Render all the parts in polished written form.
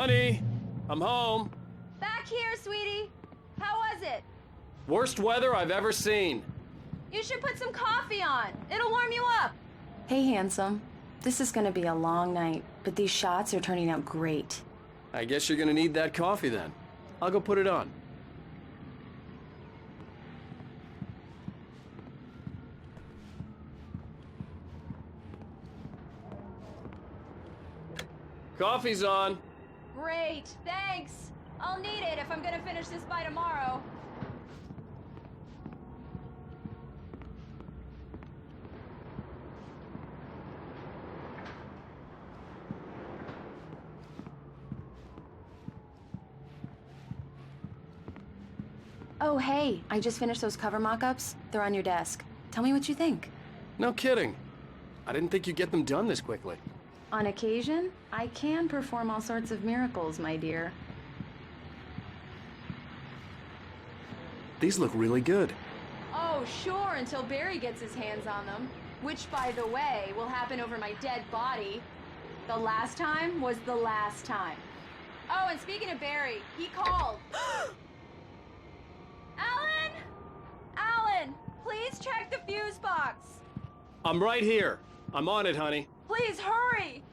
Honey, I'm home. Back here, sweetie. How was it? Worst weather I've ever seen. You should put some coffee on. It'll warm you up. Hey, handsome. This is gonna be a long night, but these shots are turning out great. I guess you're gonna need that coffee then. I'll go put it on. Coffee's on. Great, thanks. I'll need it if I'm gonna finish this by tomorrow. Oh, hey, I just finished those cover mock-ups. They're on your desk. Tell me what you think. No kidding. I didn't think you'd get them done this quickly. On occasion, I can perform all sorts of miracles, my dear. These look really good. Oh, sure, until Barry gets his hands on them. Which, by the way, will happen over my dead body. The last time was the last time. Oh, and speaking of Barry, he called. Alan! Alan, please check the fuse box. I'm right here. I'm on it, honey. Please hurry!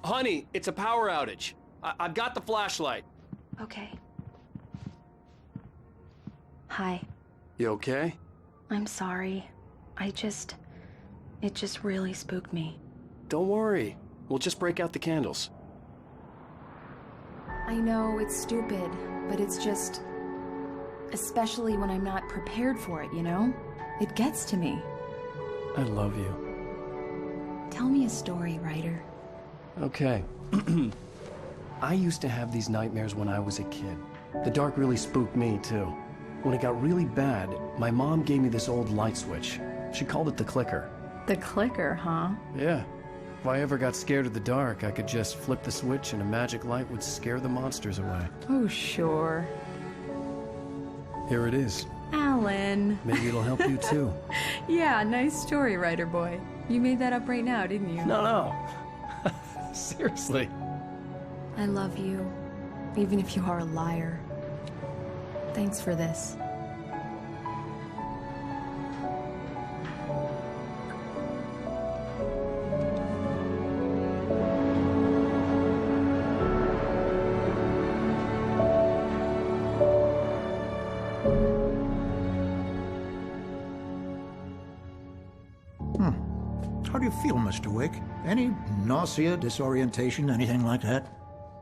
Honey, it's a power outage. I've got the flashlight. Okay. Hi. You okay? I'm sorry. It just really spooked me. Don't worry. We'll just break out the candles. I know it's stupid, but it's just... Especially when I'm not prepared for it, you know? It gets to me. I love you. Tell me a story, writer. Okay. I used to have these nightmares when I was a kid. The dark really spooked me, too. When it got really bad, my mom gave me this old light switch. She called it the clicker. The clicker, huh? Yeah. If I ever got scared of the dark, I could just flip the switch and a magic light would scare the monsters away. Oh, sure. Here it is. Alan. Maybe it'll help you, too. Yeah, nice story, writer boy. You made that up right now, didn't you? No. Seriously. I love you, even if you are a liar. Thanks for this. How do you feel, Mr. Wake? Any nausea, disorientation, anything like that?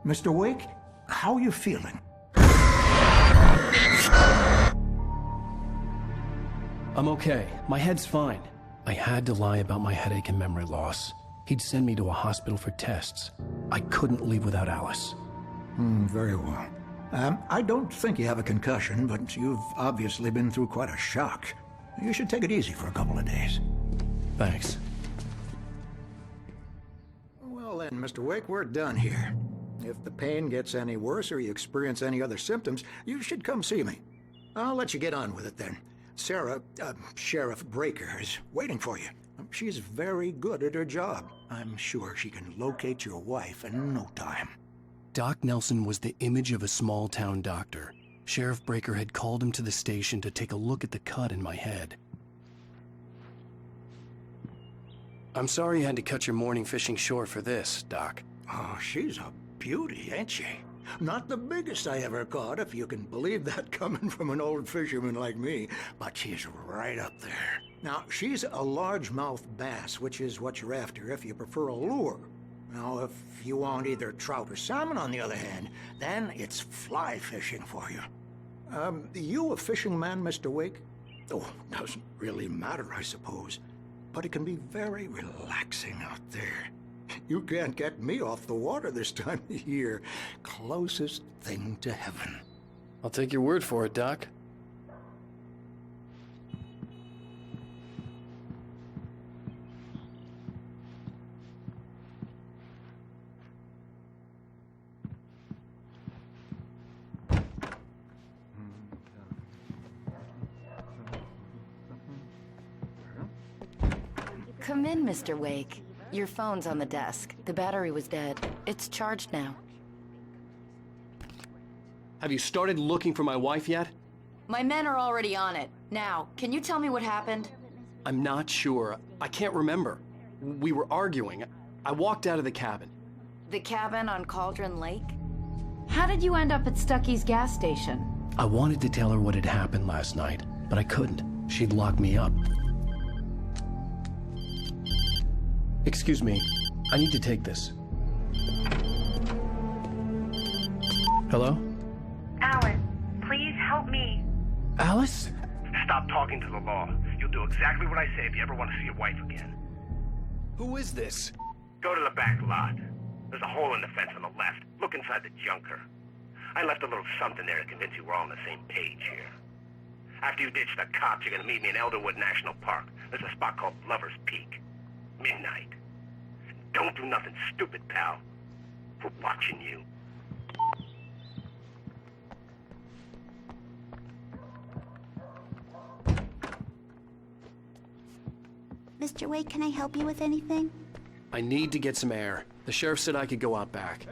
Mr. Wake, how are you feeling? I'm okay. My head's fine. I had to lie about my headache and memory loss. He'd send me to a hospital for tests. I couldn't leave without Alice. Very well. I don't think you have a concussion, but you've obviously been through quite a shock. You should take it easy for a couple of days. Thanks. Well then, Mr. Wake, we're done here. If the pain gets any worse or you experience any other symptoms, you should come see me. I'll let you get on with it then. Sarah, Sheriff Breaker, is waiting for you. She's very good at her job. I'm sure she can locate your wife in no time. Doc Nelson was the image of a small-town doctor. Sheriff Breaker had called him to the station to take a look at the cut in my head. I'm sorry you had to cut your morning fishing short for this, Doc. Oh, she's a beauty, ain't she? Not the biggest I ever caught, if you can believe that coming from an old fisherman like me, but she's right up there. Now, she's a largemouth bass, which is what you're after if you prefer a lure. Now, if you want either trout or salmon, on the other hand, then it's fly fishing for you. You a fishing man, Mr. Wake? Oh, doesn't really matter, I suppose. But it can be very relaxing out there. You can't get me off the water this time of year. Closest thing to heaven. I'll take your word for it, Doc. Come in, Mr. Wake. Your phone's on the desk. The battery was dead. It's charged now. Have you started looking for my wife yet? My men are already on it. Now, can you tell me what happened? I'm not sure. I can't remember. We were arguing. I walked out of the cabin. The cabin on Cauldron Lake? How did you end up at Stucky's gas station? I wanted to tell her what had happened last night, but I couldn't. She'd lock me up. Excuse me. I need to take this. Hello? Alice, please help me. Alice? Stop talking to the law. You'll do exactly what I say if you ever want to see your wife again. Who is this? Go to the back lot. There's a hole in the fence on the left. Look inside the junker. I left a little something there to convince you we're all on the same page here. After you ditch the cops, you're gonna meet me in Elderwood National Park. There's a spot called Lover's Peak. Midnight. Don't do nothing stupid, pal. We're watching you. Mr. Wake, can I help you with anything? I need to get some air. The sheriff said I could go out back.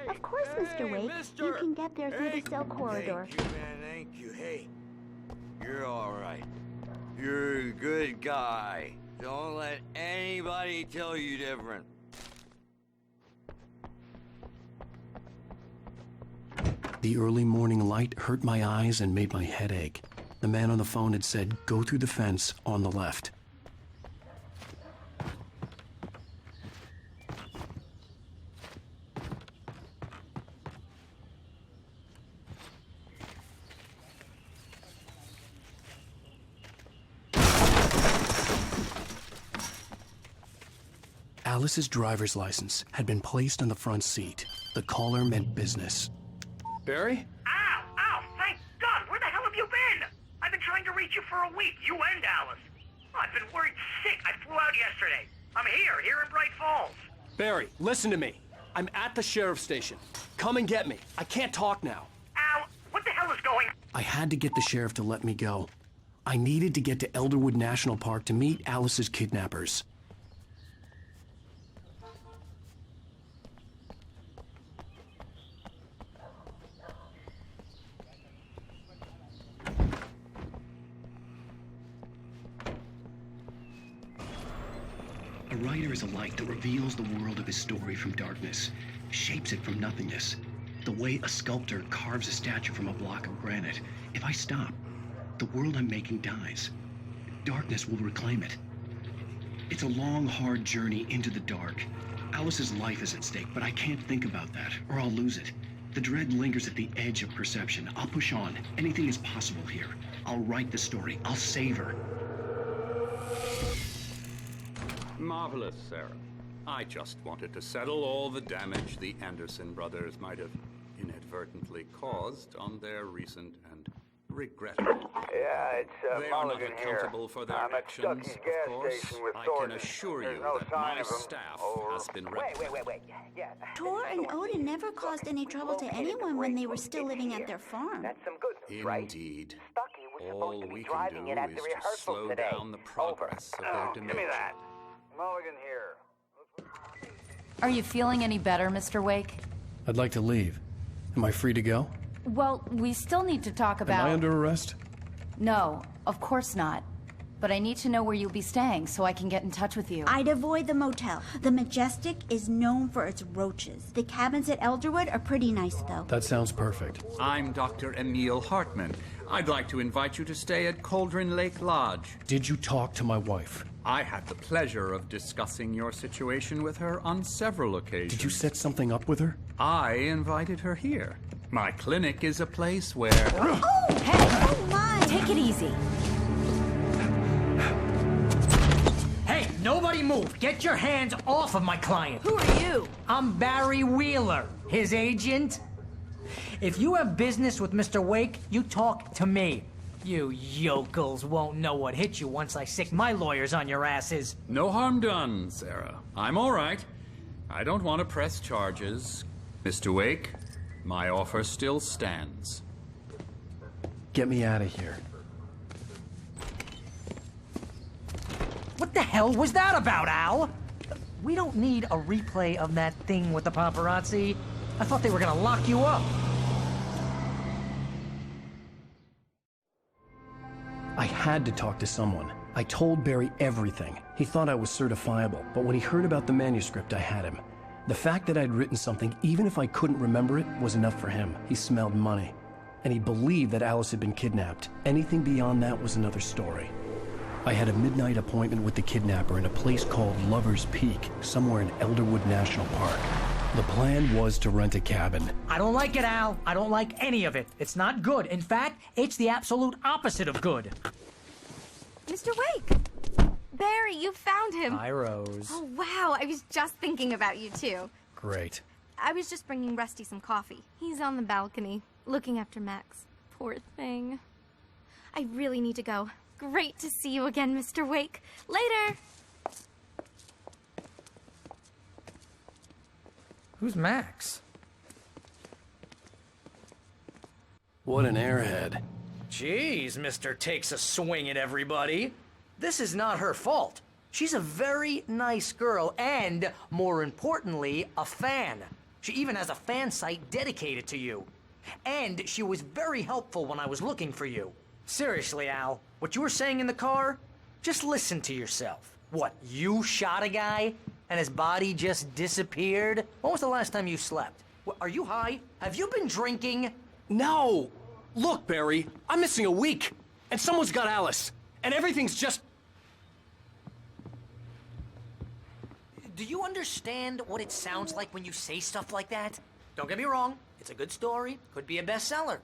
Of course, Mr. Wake. You can get there through the cell corridor. Thank you, man. Thank you. Hey, you're all right. You're a good guy. Don't let anybody tell you different. The early morning light hurt my eyes and made my head ache. The man on the phone had said, go through the fence on the left. Alice's driver's license had been placed on the front seat. The caller meant business. Barry? Ow! Ow! Thank God! Where the hell have you been? I've been trying to reach you for a week, you and Alice. Oh, I've been worried sick. I flew out yesterday. I'm here in Bright Falls. Barry, listen to me. I'm at the sheriff's station. Come and get me. I can't talk now. Ow! What the hell is going on? I had to get the sheriff to let me go. I needed to get to Elderwood National Park to meet Alice's kidnappers. A writer is a light that reveals the world of his story from darkness, shapes it from nothingness. The way a sculptor carves a statue from a block of granite. If I stop, the world I'm making dies. Darkness will reclaim it. It's a long, hard journey into the dark. Alice's life is at stake, but I can't think about that, or I'll lose it. The dread lingers at the edge of perception. I'll push on. Anything is possible here. I'll write the story. I'll save her. Marvelous, Sarah. I just wanted to settle all the damage the Anderson brothers might have inadvertently caused on their recent and regrettable. Yeah, it's They are not Mulligan here. accountable for their I'm at actions, Stucky's of gas course. station with I Thornton. can assure There's you no that sign my of him. staff Over. has been Wait. Yeah. Tor and Odin never caused any trouble to anyone when they were still living at their farm. That's some good news, right? Indeed. Stucky was supposed All to be we can driving do it at is the to rehearsal slow today. down the progress of their Give me dementia. that. Mulligan here. Are you feeling any better, Mr. Wake? I'd like to leave. Am I free to go? Well, we still need to talk about... Am I under arrest? No, of course not. But I need to know where you'll be staying so I can get in touch with you. I'd avoid the motel. The Majestic is known for its roaches. The cabins at Elderwood are pretty nice, though. That sounds perfect. I'm Dr. Emil Hartman. I'd like to invite you to stay at Cauldron Lake Lodge. Did you talk to my wife? I had the pleasure of discussing your situation with her on several occasions. Did you set something up with her? I invited her here. My clinic is a place where... Oh, hey! Oh, my! Take it easy. Hey, nobody move! Get your hands off of my client! Who are you? I'm Barry Wheeler, his agent. If you have business with Mr. Wake, you talk to me. You yokels won't know what hit you once I sick my lawyers on your asses. No harm done, Sarah. I'm all right. I don't want to press charges. Mr. Wake, my offer still stands. Get me out of here. What the hell was that about, Al? we don't need a replay of that thing with the paparazzi. I thought they were gonna lock you up. I had to talk to someone. I told Barry everything. He thought I was certifiable, but when he heard about the manuscript, I had him. The fact that I'd written something, even if I couldn't remember it, was enough for him. He smelled money. And he believed that Alice had been kidnapped. Anything beyond that was another story. I had a midnight appointment with the kidnapper in a place called Lover's Peak, somewhere in Elderwood National Park. The plan was to rent a cabin. I don't like it, Al. I don't like any of it. It's not good. In fact, it's the absolute opposite of good. Mr. Wake! Barry, you found him. Hi, Rose. Oh, wow. I was just thinking about you, too. Great. I was just bringing Rusty some coffee. He's on the balcony, looking after Max. Poor thing. I really need to go. Great to see you again, Mr. Wake. Later! Who's Max? What an airhead. Jeez, Mr. Takes a swing at everybody. This is not her fault. She's a very nice girl and, more importantly, a fan. She even has a fan site dedicated to you. And she was very helpful when I was looking for you. Seriously, Al, what you were saying in the car? Just listen to yourself. What, you shot a guy and his body just disappeared? When was the last time you slept? Are you high? Have you been drinking? No! Look, Barry, I'm missing a week, and someone's got Alice, and everything's just... Do you understand what it sounds like when you say stuff like that? Don't get me wrong, it's a good story, could be a bestseller.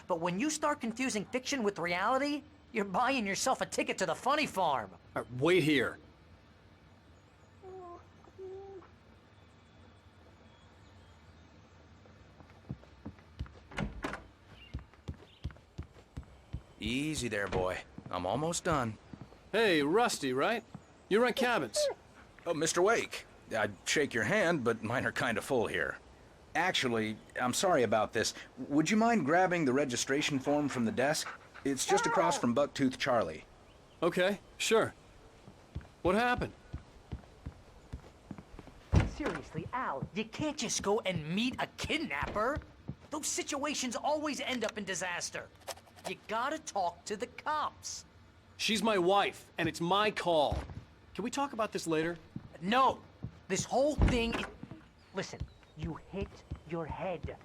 But when you start confusing fiction with reality, you're buying yourself a ticket to the funny farm. Wait here. Easy there, boy. I'm almost done. Hey, Rusty, right? You rent cabins. Oh, Mr. Wake. I'd shake your hand, but mine are kind of full here. Actually, I'm sorry about this. Would you mind grabbing the registration form from the desk? It's just across from Bucktooth Charlie. Okay, sure. What happened? Seriously, Al, you can't just go and meet a kidnapper. Those situations always end up in disaster. You gotta talk to the cops. She's my wife, and it's my call. Can we talk about this later? No. This whole thing is... Listen, you hit your head.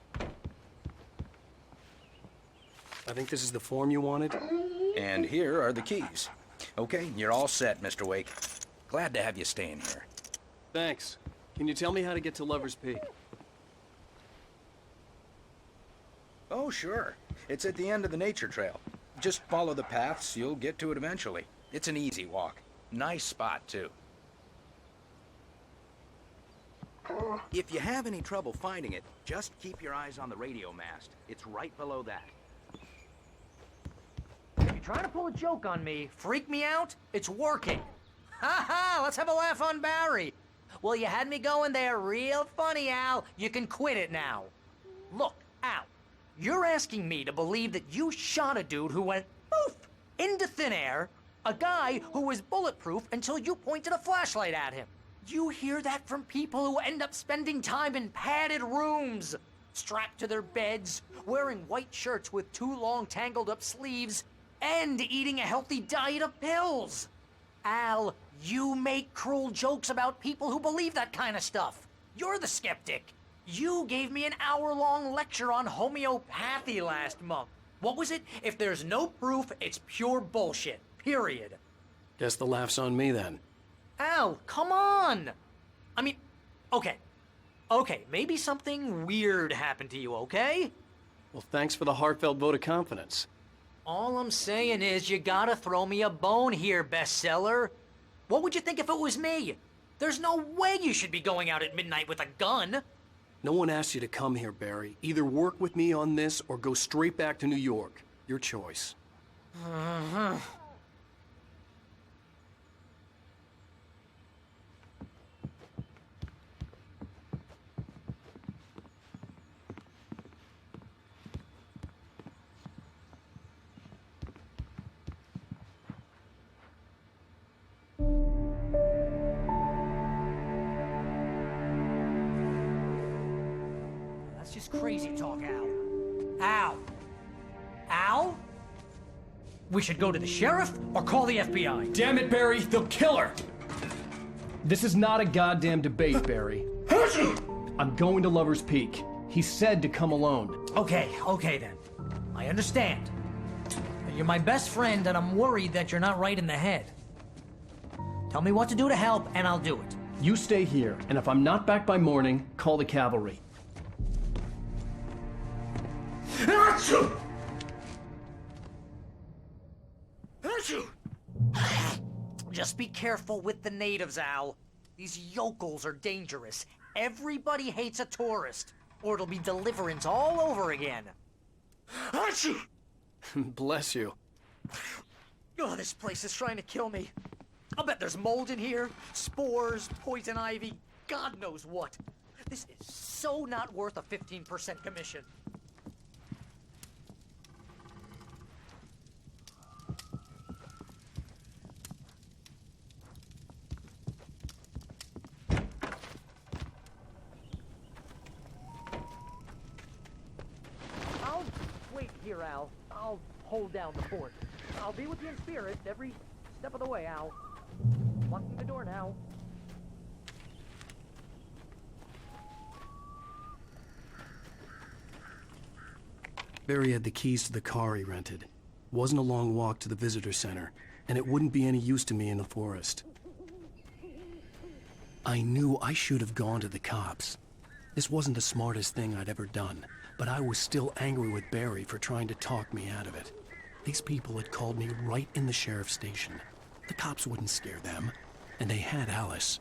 I think this is the form you wanted. And here are the keys. Okay, you're all set, Mr. Wake. Glad to have you staying here. Thanks. Can you tell me how to get to Lover's Peak? Oh, sure. It's at the end of the nature trail. Just follow the paths, you'll get to it eventually. It's an easy walk. Nice spot, too. If you have any trouble finding it, just keep your eyes on the radio mast. It's right below that. If you're trying to pull a joke on me, freak me out, it's working. Ha ha, let's have a laugh on Barry. Well, you had me going there real funny, Al. You can quit it now. Look, Al, you're asking me to believe that you shot a dude who went poof into thin air, a guy who was bulletproof until you pointed a flashlight at him. You hear that from people who end up spending time in padded rooms, strapped to their beds, wearing white shirts with too long tangled up sleeves, and eating a healthy diet of pills. Al, you make cruel jokes about people who believe that kind of stuff. You're the skeptic. You gave me an hour-long lecture on homeopathy last month. What was it? If there's no proof, it's pure bullshit. Period. Guess the laugh's on me then. Al, come on! I mean, okay. Okay, maybe something weird happened to you, okay? Well, thanks for the heartfelt vote of confidence. All I'm saying is you gotta throw me a bone here, bestseller. What would you think if it was me? There's no way you should be going out at midnight with a gun. No one asked you to come here, Barry. Either work with me on this or go straight back to New York. Your choice. crazy talk, Al. Al? Al? We should go to the sheriff or call the FBI. Damn it, Barry, they'll kill her! This is not a goddamn debate, Barry. I'm going to Lover's Peak. He said to come alone. Okay then. I understand. You're my best friend, and I'm worried that you're not right in the head. Tell me what to do to help, and I'll do it. You stay here, and if I'm not back by morning, call the cavalry. Just be careful with the natives, Al. These yokels are dangerous. Everybody hates a tourist, or it'll be Deliverance all over again. Bless you. Oh, this place is trying to kill me. I'll bet there's mold in here, spores, poison ivy, God knows what. This is so not worth a 15% commission. I'll wait here, Al. I'll hold down the fort. I'll be with you in spirit every step of the way, Al. Locking the door now. Barry had the keys to the car he rented. Wasn't a long walk to the visitor center, and it wouldn't be any use to me in the forest. I knew I should have gone to the cops. This wasn't the smartest thing I'd ever done, but I was still angry with Barry for trying to talk me out of it. These people had called me right in the sheriff's station. The cops wouldn't scare them, and they had Alice.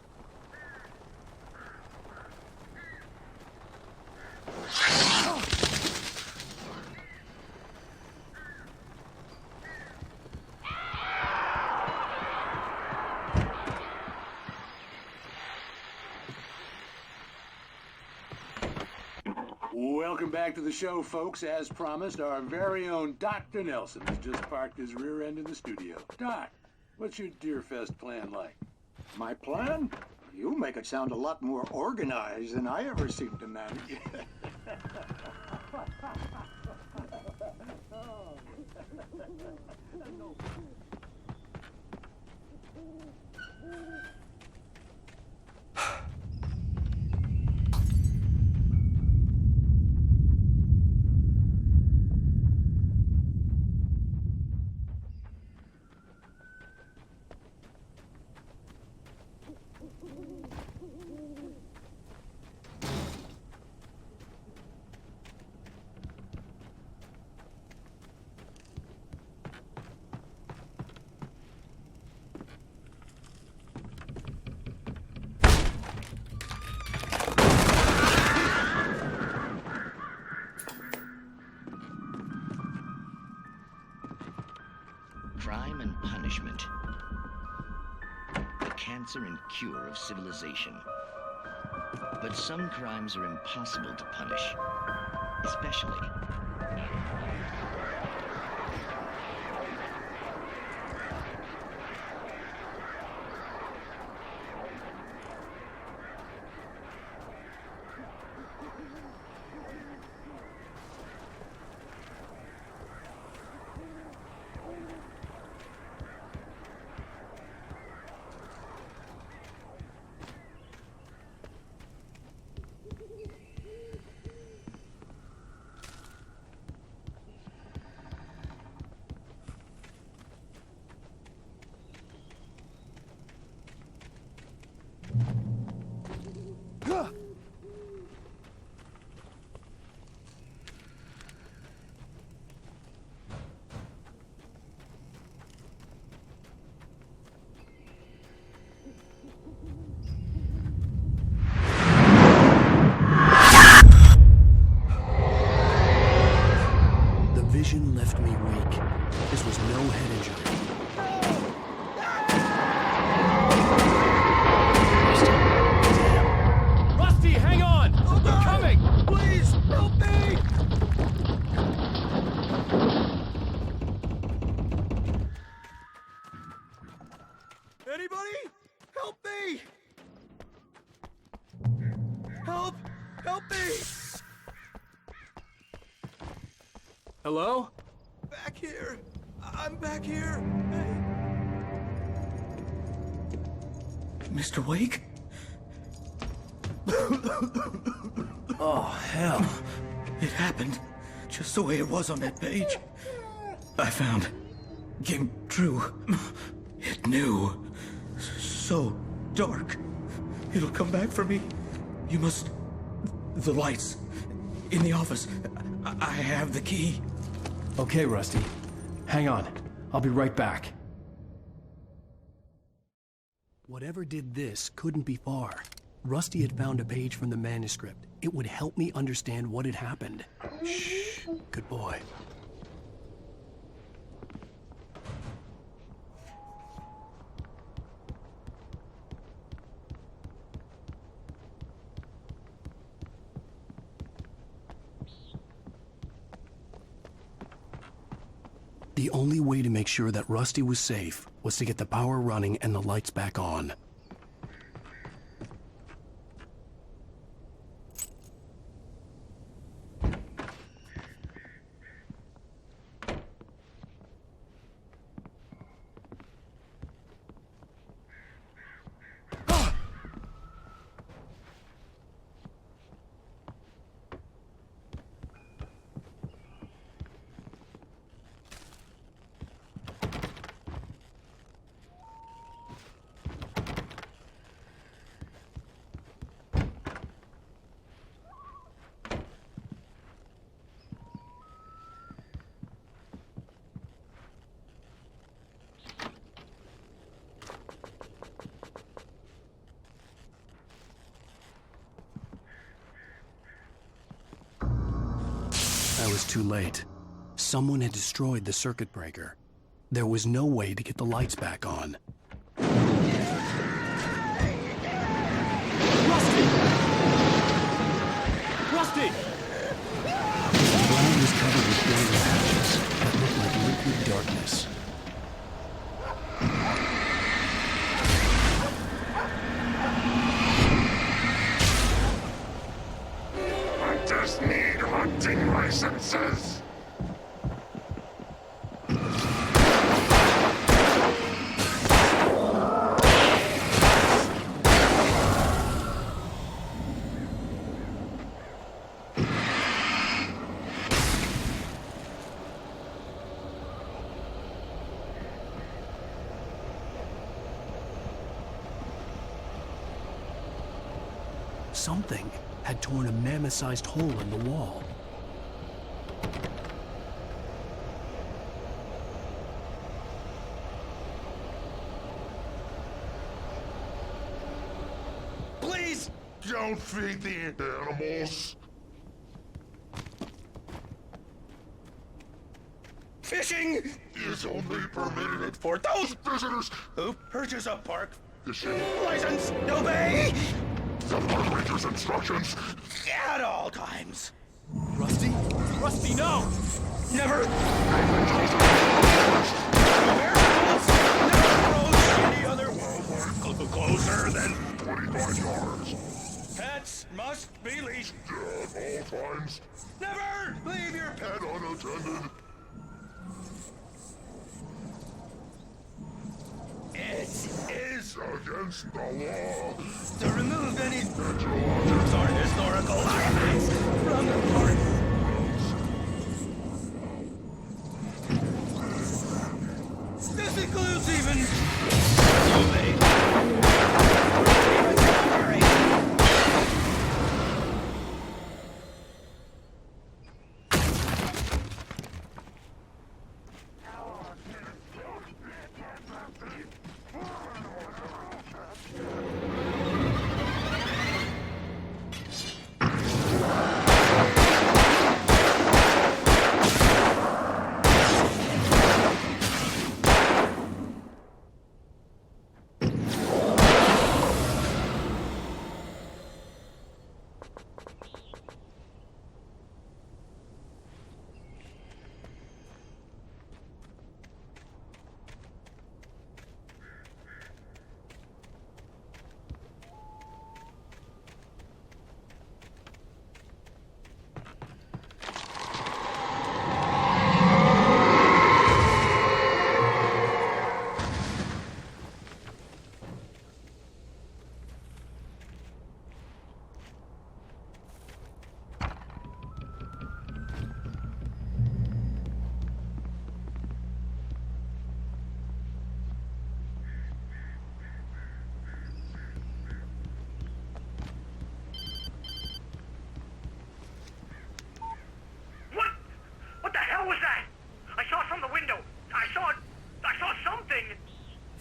Welcome back to the show, folks. As promised, our very own Dr. Nelson has just parked his rear end in the studio. Doc, what's your Deerfest plan like? My plan? You make it sound a lot more organized than I ever seem to manage. Crime and punishment. The cancer and cure of civilization. But some crimes are impossible to punish, especially vision left me weak. This was no head injury. Rusty, hang on! I'm coming! Please, help me! Anybody? Help me! Help! Help me! Hello? Back here. I'm back here. Mr. Wake? Oh, hell. It happened just the way it was on that page. I found. Came true. It knew. So dark. It'll come back for me. You must... The lights. In the office. I have the key. Okay, Rusty. Hang on. I'll be right back. Whatever did this couldn't be far. Rusty had found a page from the manuscript. It would help me understand what had happened. Shh. Good boy. The only way to make sure that Rusty was safe was to get the power running and the lights back on. I was too late. Someone had destroyed the circuit breaker. There was no way to get the lights back on. Rusty! Rusty! The ground was covered with golden patches that looked like liquid darkness. Hunters need hunting licenses. Something had torn a mammoth-sized hole in the wall. Please don't feed the animals. Fishing is only permitted for those visitors who purchase a park fishing license. Obey the park ranger's instructions at all times. Rusty? Rusty, no! Never. Any other closer than 25 yards. Pets must be leashed At all times. Never leave your pet Pet unattended. It is against the law to remove any meteorological or historical artifacts from the park. This includes even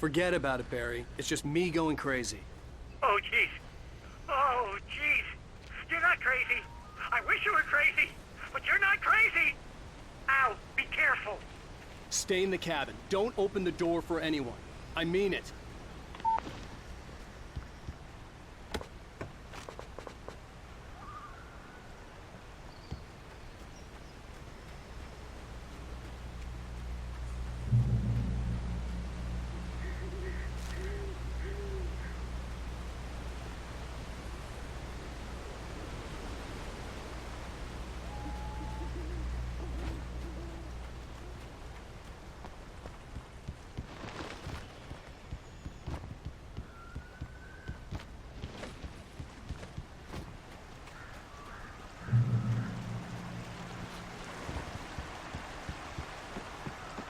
Forget about it, Barry. It's just me going crazy. Oh, jeez. Oh, jeez. You're not crazy. I wish you were crazy, but you're not crazy. Ow, be careful. Stay in the cabin. Don't open the door for anyone. I mean it.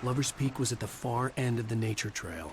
Lover's Peak was at the far end of the nature trail.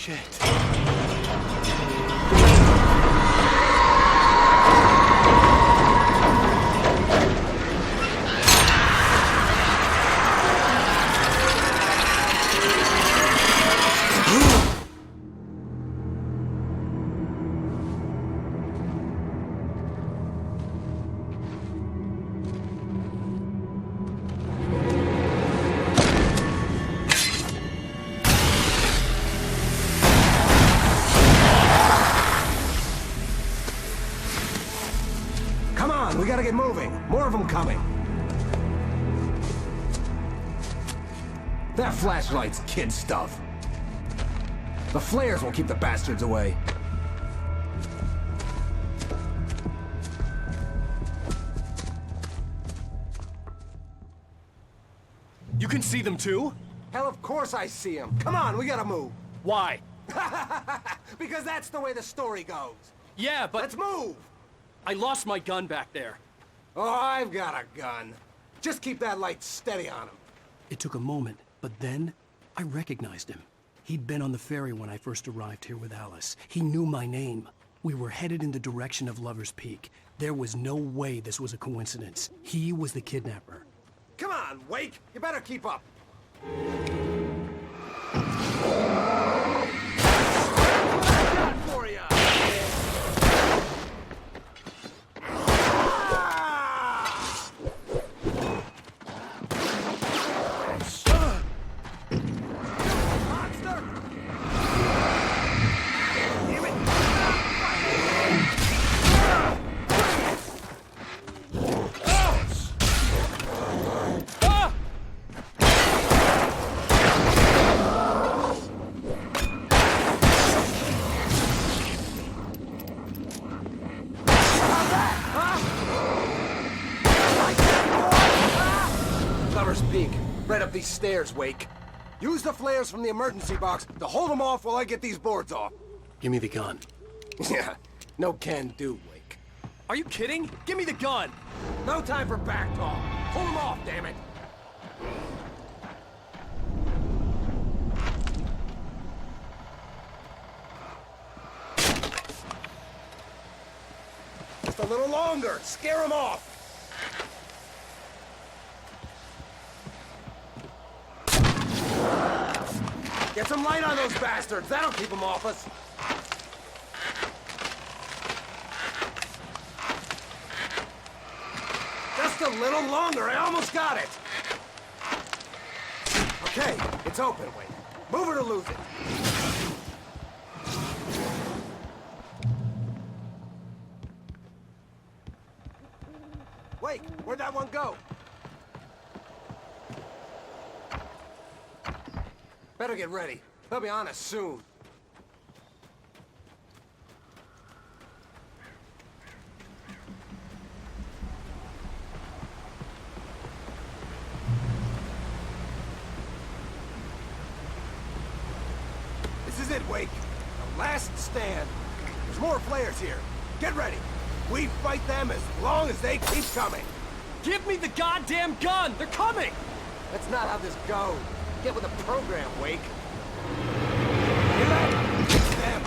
Shit. Come on, we gotta get moving. More of them coming. That flashlight's kid stuff. The flares will keep the bastards away. You can see them too? Hell, of course I see them. Come on, we gotta move. Why? Because that's the way the story goes. Yeah, but... Let's move! I lost my gun back there. Oh, I've got a gun. Just keep that light steady on him. It took a moment, but then I recognized him. He'd been on the ferry when I first arrived here with Alice. He knew my name. We were headed in the direction of Lover's Peak. There was no way this was a coincidence. He was the kidnapper. Come on, Wake! You better keep up. Peak. Right up these stairs, Wake. Use the flares from the emergency box to hold them off while I get these boards off. Give me the gun. Yeah, no can do, Wake. Are you kidding? Give me the gun! No time for back talk. Hold them off, damn it! Just a little longer. Scare them off. Get some light on those bastards. That'll keep them off us. Just a little longer. I almost got it. Okay, it's open, Wayne. Move it or lose it. Wait, where'd that one go? Better get ready. They'll be on us soon. This is it, Wake. The last stand. There's more flares here. Get ready. We fight them as long as they keep coming. Give me the goddamn gun! They're coming! That's not how this goes. Get with the program, Wake. Hear that? It's them.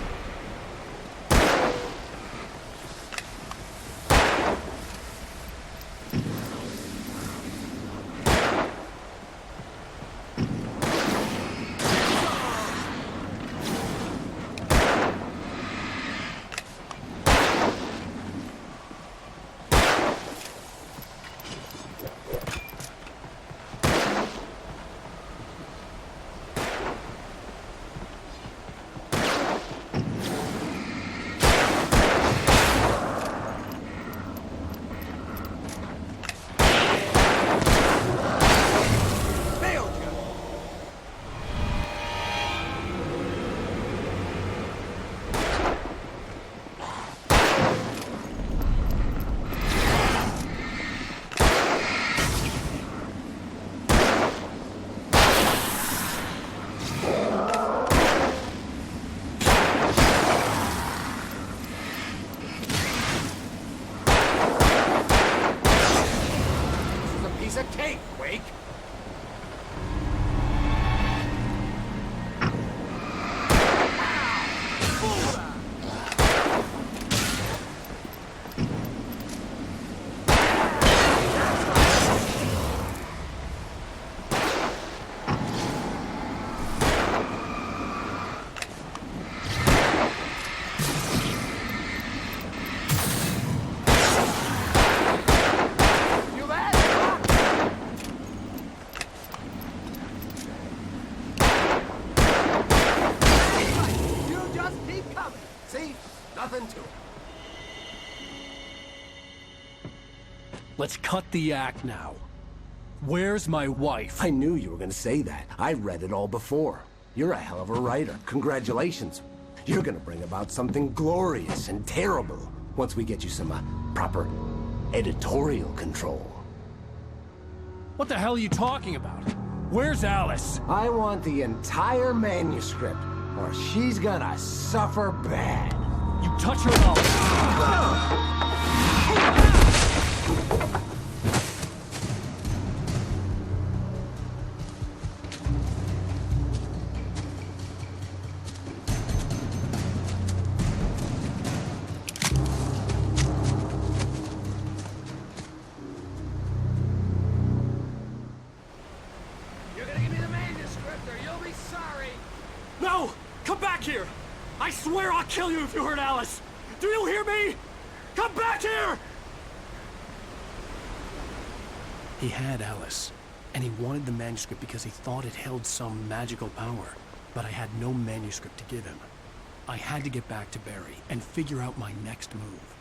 Let's cut the act now. Where's my wife? I knew you were gonna say that. I read it all before. You're a hell of a writer. Congratulations. You're gonna bring about something glorious and terrible once we get you some proper editorial control. What the hell are you talking about? Where's Alice? I want the entire manuscript, or she's gonna suffer bad. You touch her and I'll... No! Come back here! I swear I'll kill you if you hurt Alice! Do you hear me? Come back here! He had Alice, and he wanted the manuscript because he thought it held some magical power. But I had no manuscript to give him. I had to get back to Barry and figure out my next move.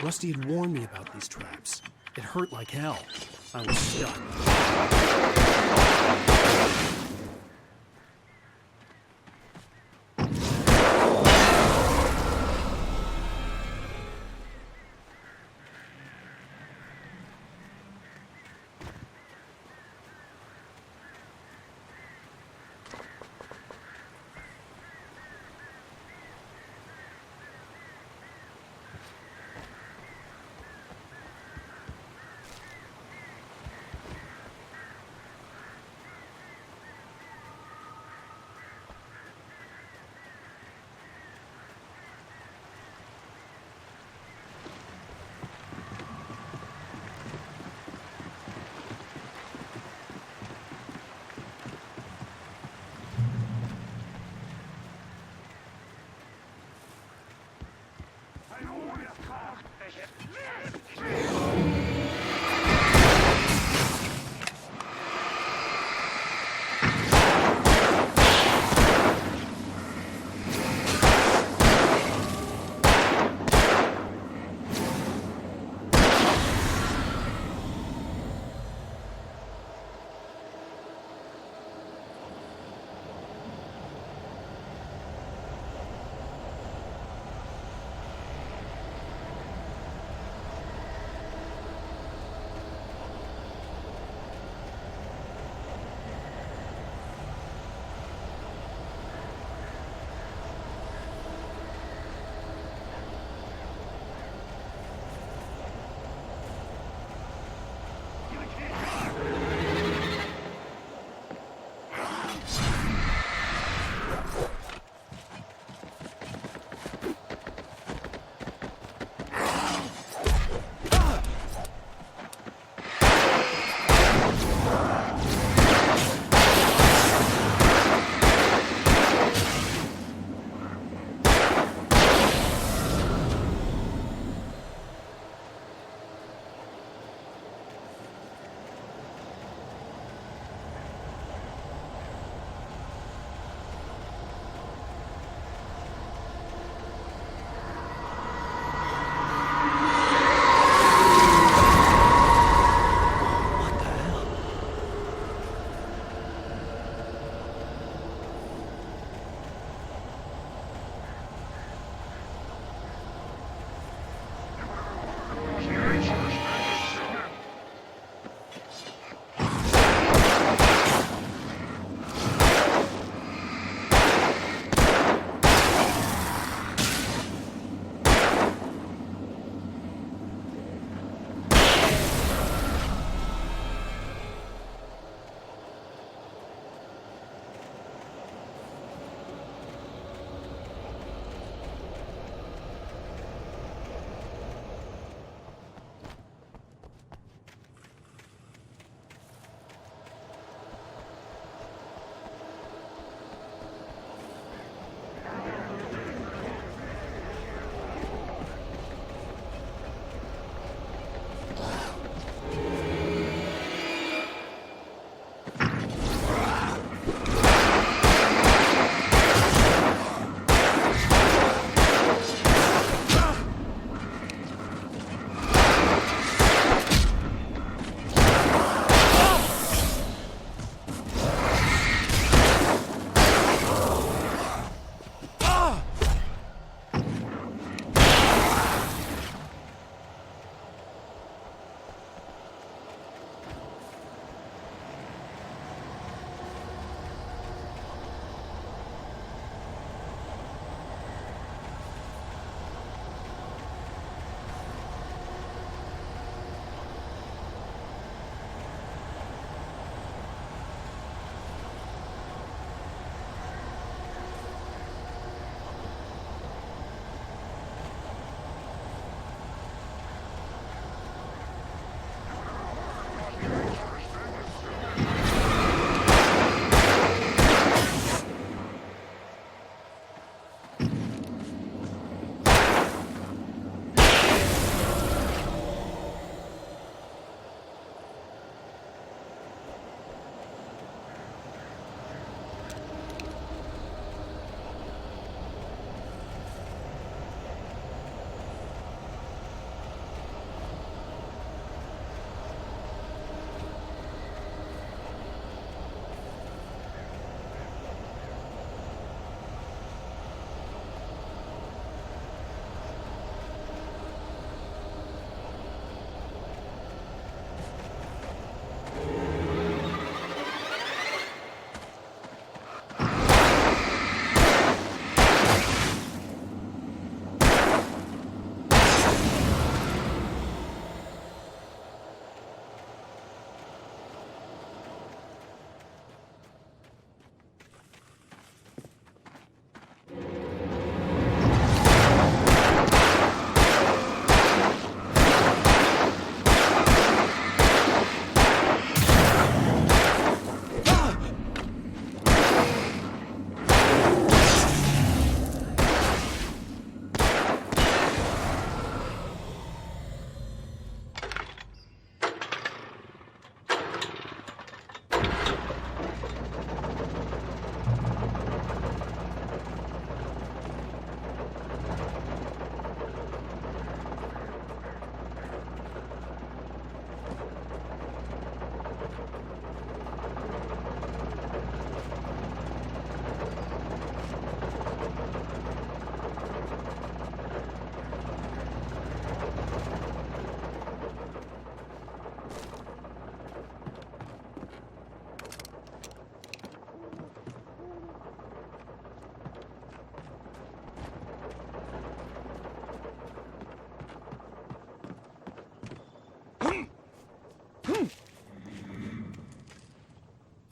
Rusty had warned me about these traps. It hurt like hell. I was stuck.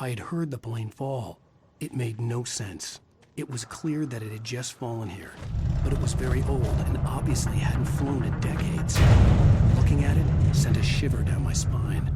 I had heard the plane fall. It made no sense. It was clear that it had just fallen here, but it was very old and obviously hadn't flown in decades. Looking at it sent a shiver down my spine.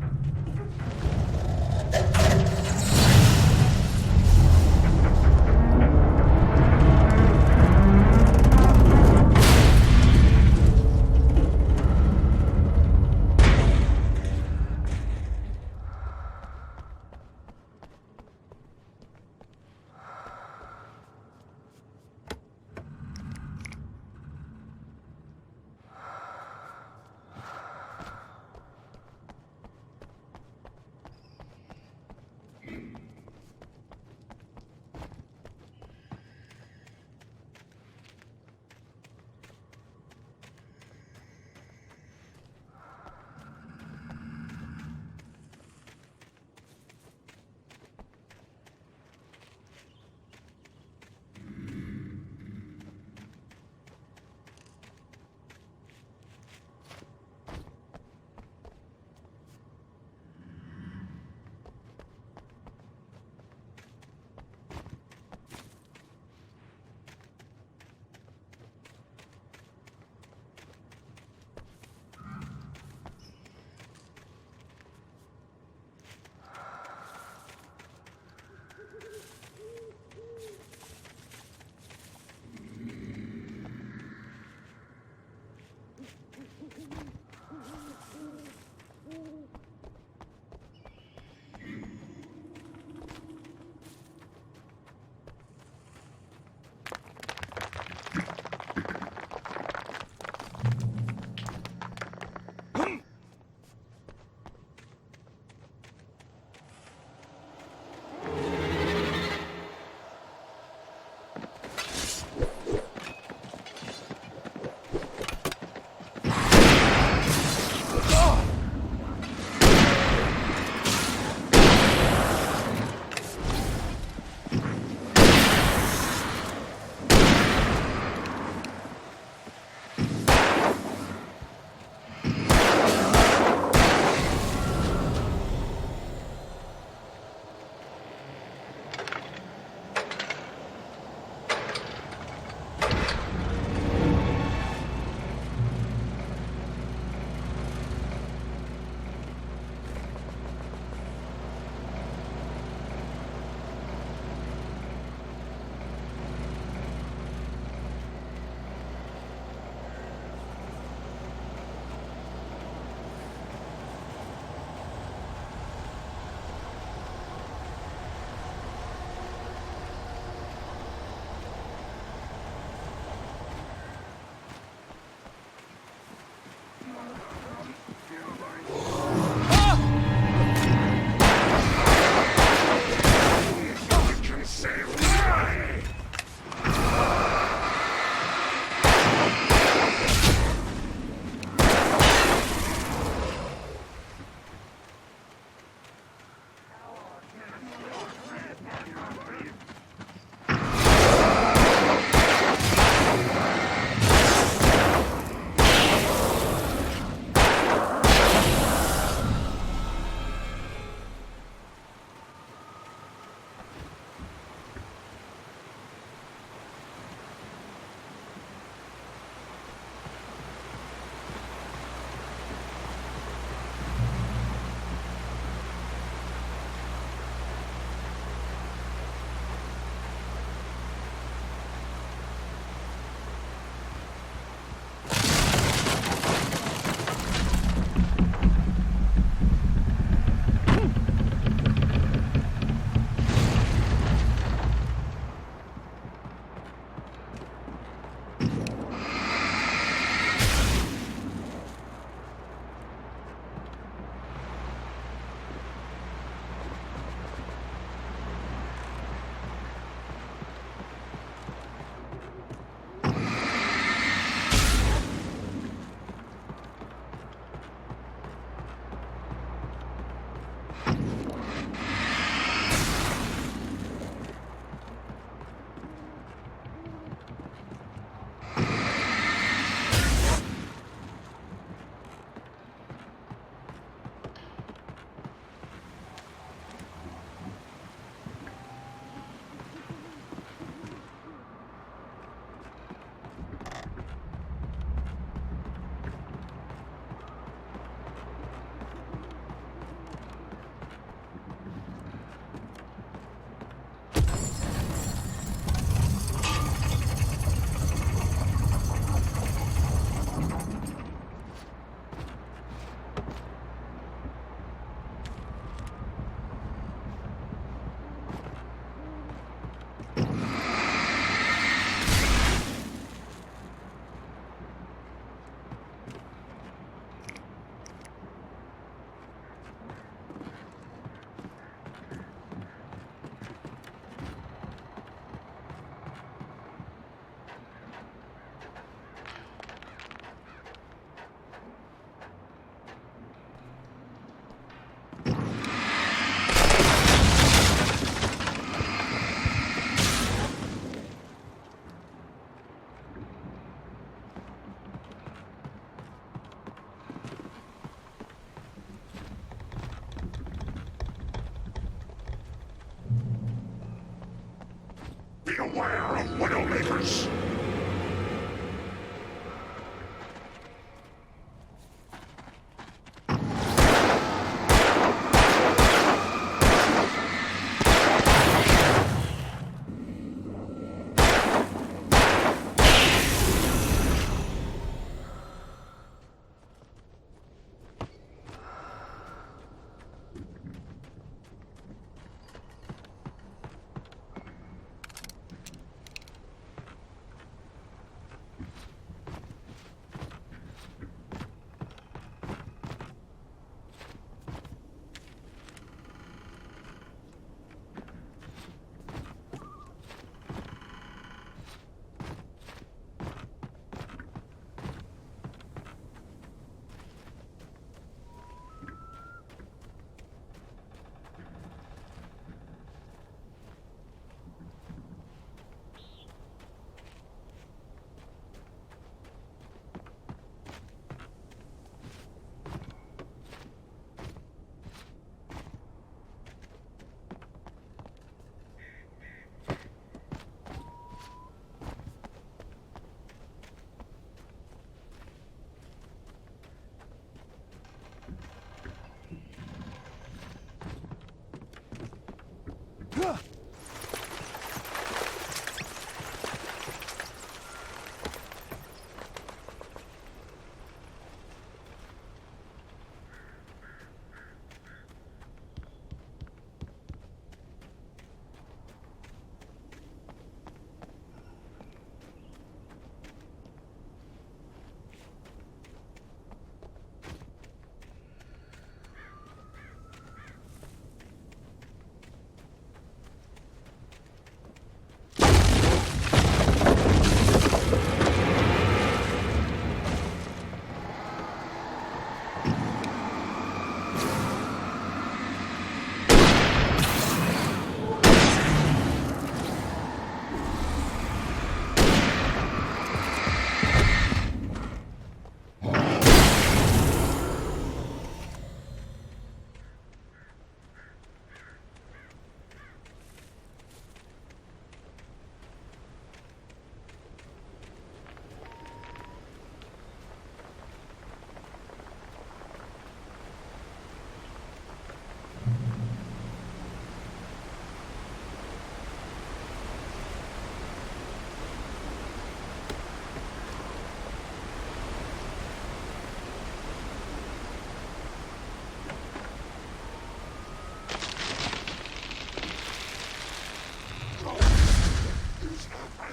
Beware of Widowmakers!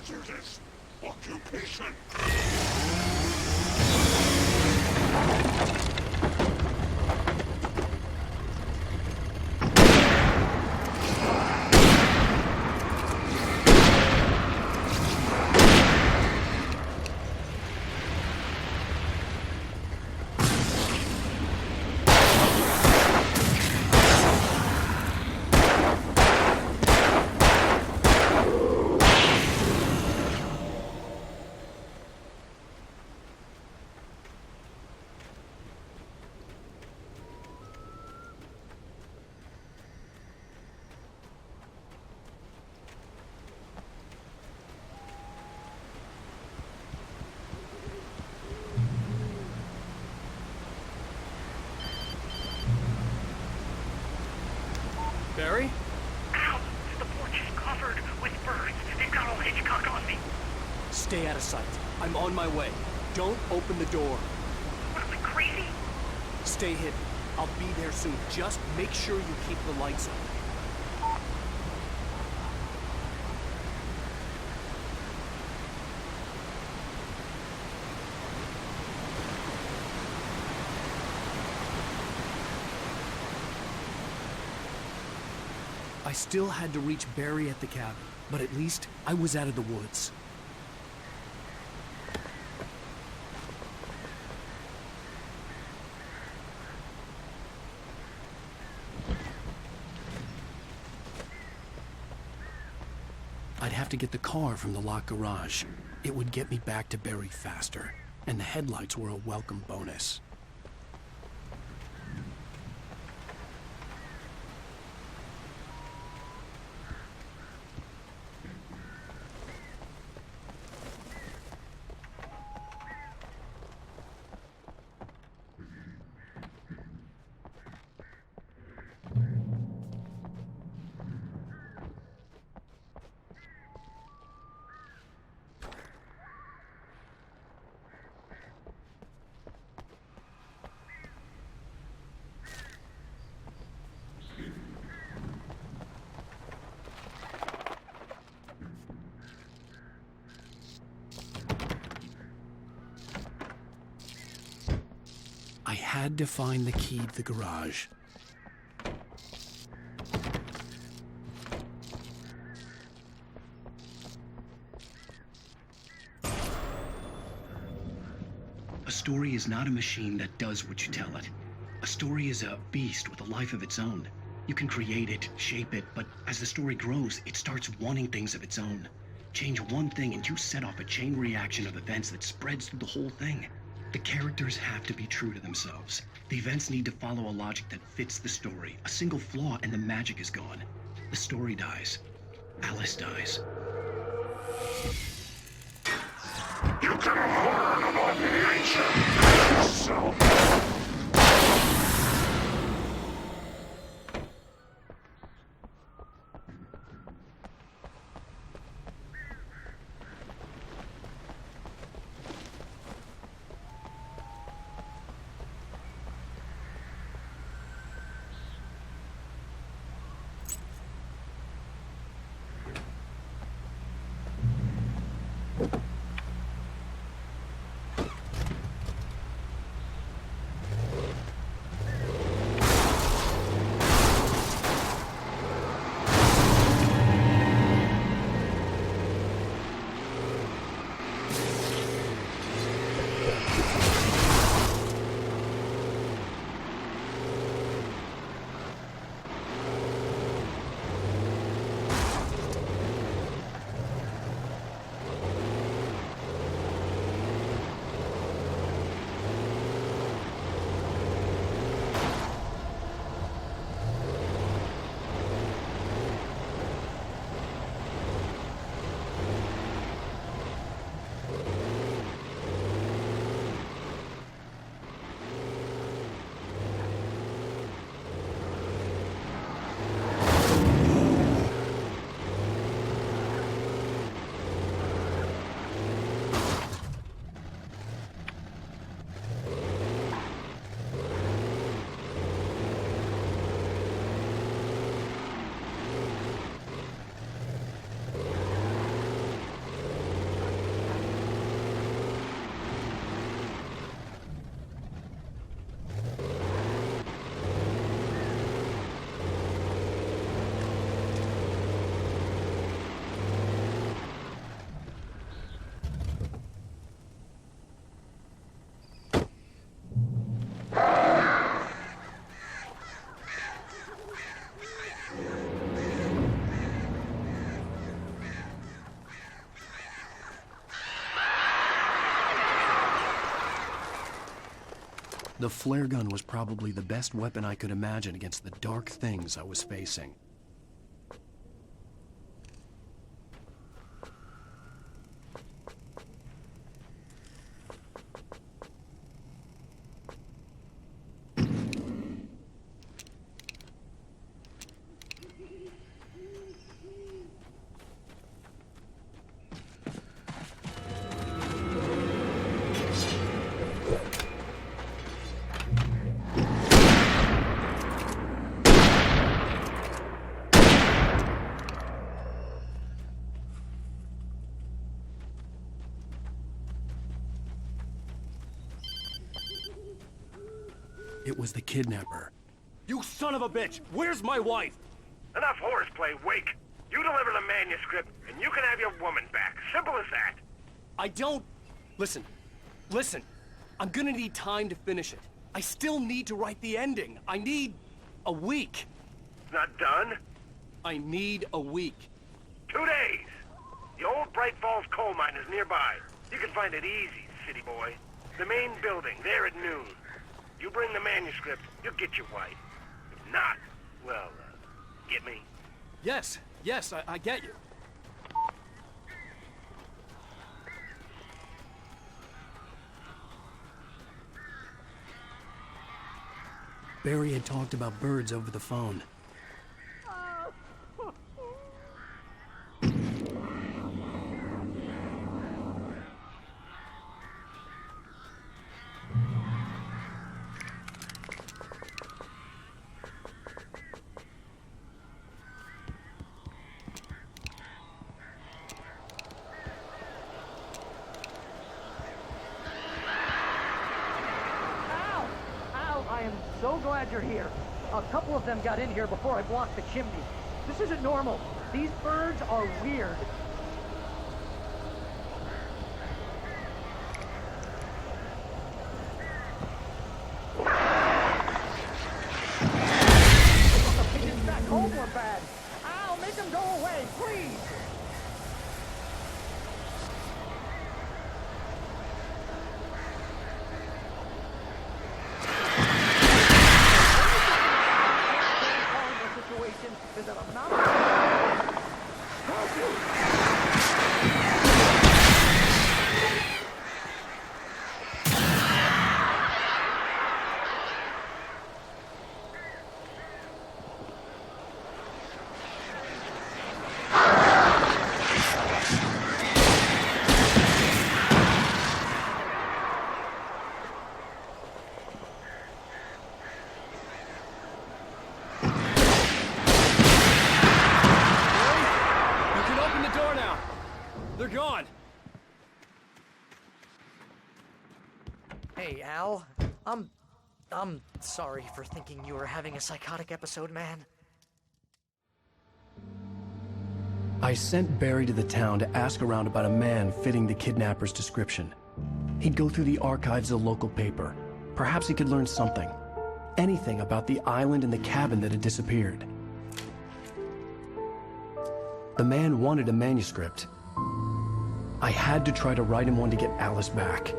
Hazardous occupation. Barry? Ow! The porch is covered with birds. They've got old Hitchcock on me. Stay out of sight. I'm on my way. Don't open the door. What am I, crazy? Stay hidden. I'll be there soon. Just make sure you keep the lights on. I still had to reach Barry at the cabin, but at least I was out of the woods. I'd have to get the car from the locked garage. It would get me back to Barry faster, and the headlights were a welcome bonus. I had to find the key to the garage. A story is not a machine that does what you tell it. A story is a beast with a life of its own. You can create it, shape it, but as the story grows, it starts wanting things of its own. Change one thing and you set off a chain reaction of events that spreads through the whole thing. The characters have to be true to themselves. The events need to follow a logic that fits the story. A single flaw and the magic is gone. The story dies. Alice dies. You can learn about nature yourself. The flare gun was probably the best weapon I could imagine against the dark things I was facing. It was the kidnapper. You son of a bitch! Where's my wife? Enough horseplay, Wake. You deliver the manuscript, and you can have your woman back. Simple as that. I don't... Listen. I'm gonna need time to finish it. I still need to write the ending. I need a week. It's not done? I need a week. 2 days. The old Bright Falls coal mine is nearby. You can find it easy, city boy. The main building, there at noon. You bring the manuscript, you'll get your wife. If not, well, get me? Yes, I get you. Barry had talked about birds over the phone. so glad you're here. A couple of them got in here before I blocked the chimney. This isn't normal. These birds are weird. The pigeons back home were bad. Ow, make them go away, please! Is that I'm not... They're gone! Hey, Al. I'm sorry for thinking you were having a psychotic episode, man. I sent Barry to the town to ask around about a man fitting the kidnapper's description. He'd go through the archives of the local paper. Perhaps he could learn something. Anything about the island and the cabin that had disappeared. The man wanted a manuscript. I had to try to write him one to get Alice back.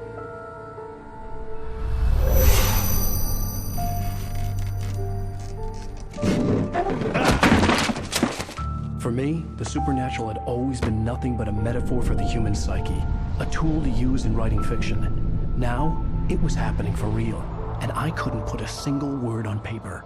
For me, the supernatural had always been nothing but a metaphor for the human psyche, a tool to use in writing fiction. Now, it was happening for real, and I couldn't put a single word on paper.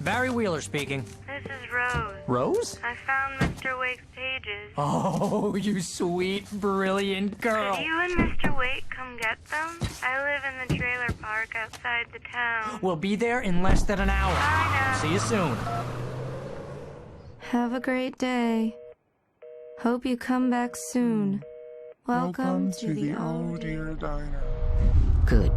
Barry Wheeler speaking. This is Rose. Rose? I found Mr. Wake's pages. Oh, you sweet, brilliant girl. Could you and Mr. Wake come get them? I live in the trailer park outside the town. We'll be there in less than an hour. I know. See you soon. Have a great day. Hope you come back soon. Welcome to the Oh Dear Diner. Good.